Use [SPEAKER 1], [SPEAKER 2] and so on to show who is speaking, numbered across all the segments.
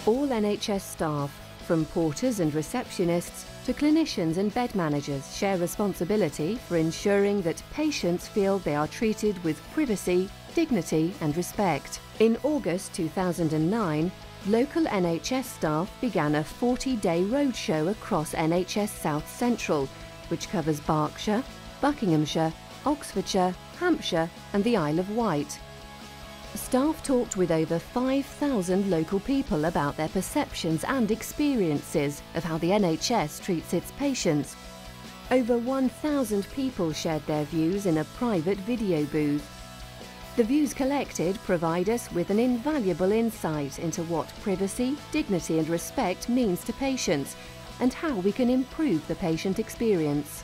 [SPEAKER 1] All NHS staff, from porters and receptionists to clinicians and bed managers, share responsibility for ensuring that patients feel they are treated with privacy, dignity and respect. In August 2009, local NHS staff began a 40-day roadshow across NHS South Central, which covers Berkshire, Buckinghamshire, Oxfordshire, Hampshire and the Isle of Wight. Staff talked with over 5,000 local people about their perceptions and experiences of how the NHS treats its patients. Over 1,000 people shared their views in a private video booth. The views collected provide us with an invaluable insight into what privacy, dignity and respect means to patients and how we can improve the patient experience.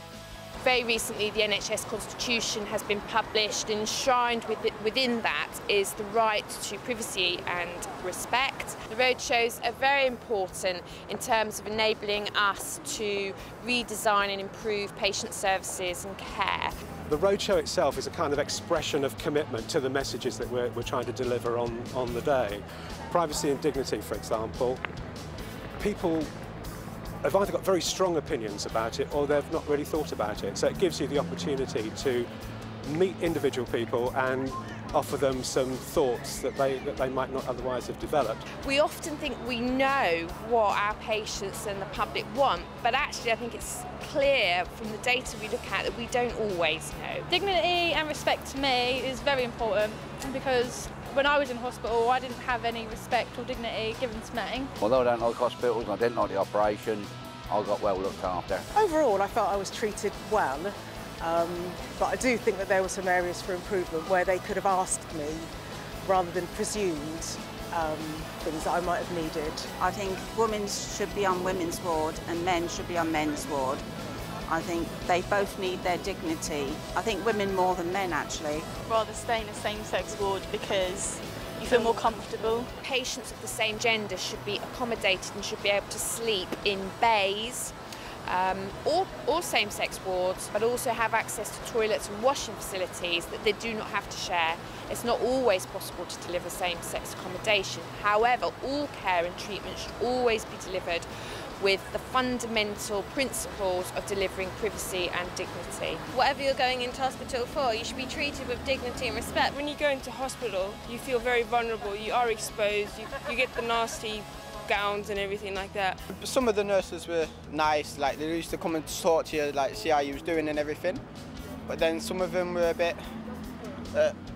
[SPEAKER 2] Very recently, the NHS Constitution has been published. Enshrined within that is the right to privacy and respect. The roadshows are very important in terms of enabling us to redesign and improve patient services and care.
[SPEAKER 3] The roadshow itself is a kind of expression of commitment to the messages that we're trying to deliver on the day. Privacy and dignity, for example. People have either got very strong opinions about it or they've not really thought about it. So it gives you the opportunity to meet individual people and offer them some thoughts that they might not otherwise have developed.
[SPEAKER 2] We often think we know what our patients and the public want, but actually I think it's clear from the data we look at that we don't always know.
[SPEAKER 4] Dignity and respect to me is very important because when I was in hospital I didn't have any respect or dignity given to me.
[SPEAKER 5] Although I don't like hospitals and I didn't like the operation, I got well looked after.
[SPEAKER 6] Overall I felt I was treated well, but I do think that there were some areas for improvement where they could have asked me rather than presumed things that I might have needed.
[SPEAKER 7] I think women should be on women's ward and men should be on men's ward. I think they both need their dignity. I think women more than men, actually.
[SPEAKER 4] Rather stay in a same-sex ward because you feel more comfortable.
[SPEAKER 2] Patients of the same gender should be accommodated and should be able to sleep in bays or same-sex wards, but also have access to toilets and washing facilities that they do not have to share. It's not always possible to deliver same-sex accommodation. However, all care and treatment should always be delivered with the fundamental principles of delivering privacy and dignity.
[SPEAKER 8] Whatever you're going into hospital for, you should be treated with dignity and respect.
[SPEAKER 9] When you go into hospital, you feel very vulnerable, you are exposed, you get the nasty gowns and everything like that.
[SPEAKER 10] Some of the nurses were nice, like they used to come and talk to you, like see how you was doing and everything. But then some of them were a bit,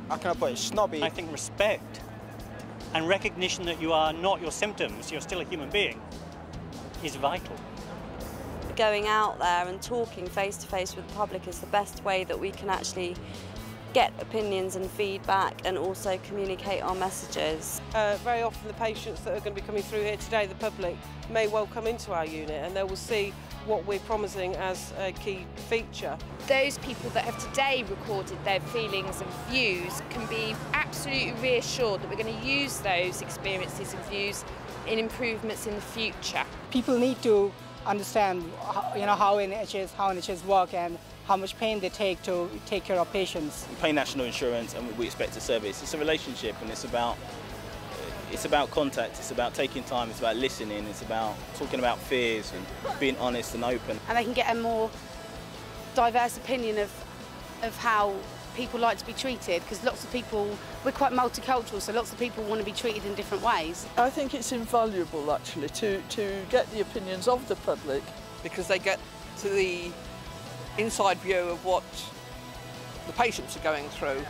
[SPEAKER 10] how can I put it, snobby.
[SPEAKER 11] I think respect and recognition that you are not your symptoms, you're still a human being, is vital.
[SPEAKER 8] Going out there and talking face to face with the public is the best way that we can actually get opinions and feedback and also communicate our messages.
[SPEAKER 12] Very often the patients that are going to be coming through here today, the public, may well come into our unit and they will see what we're promising as a key feature.
[SPEAKER 2] Those people that have today recorded their feelings and views can be absolutely reassured that we're going to use those experiences and views in improvements in the future.
[SPEAKER 13] People need to understand, how NHS work and how much pain they take to take care of patients.
[SPEAKER 14] We pay national insurance and we expect a service. It's a relationship and it's about contact, it's about taking time, it's about listening, it's about talking about fears and being honest and open.
[SPEAKER 15] And they can get a more diverse opinion of how people like to be treated, because lots of people, we're quite multicultural, so lots of people want to be treated in different ways.
[SPEAKER 16] I think it's invaluable actually to get the opinions of the public,
[SPEAKER 12] because they get to the inside view of what the patients are going through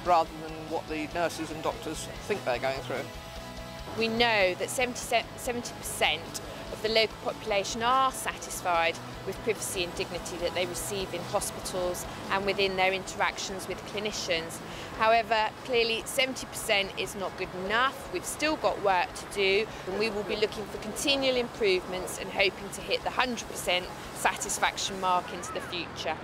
[SPEAKER 12] rather than what the nurses and doctors think they're going through.
[SPEAKER 2] We know that 70% of the local population are satisfied with privacy and dignity that they receive in hospitals and within their interactions with clinicians. However, clearly 70% is not good enough. We've still got work to do, and we will be looking for continual improvements and hoping to hit the 100% satisfaction mark into the future.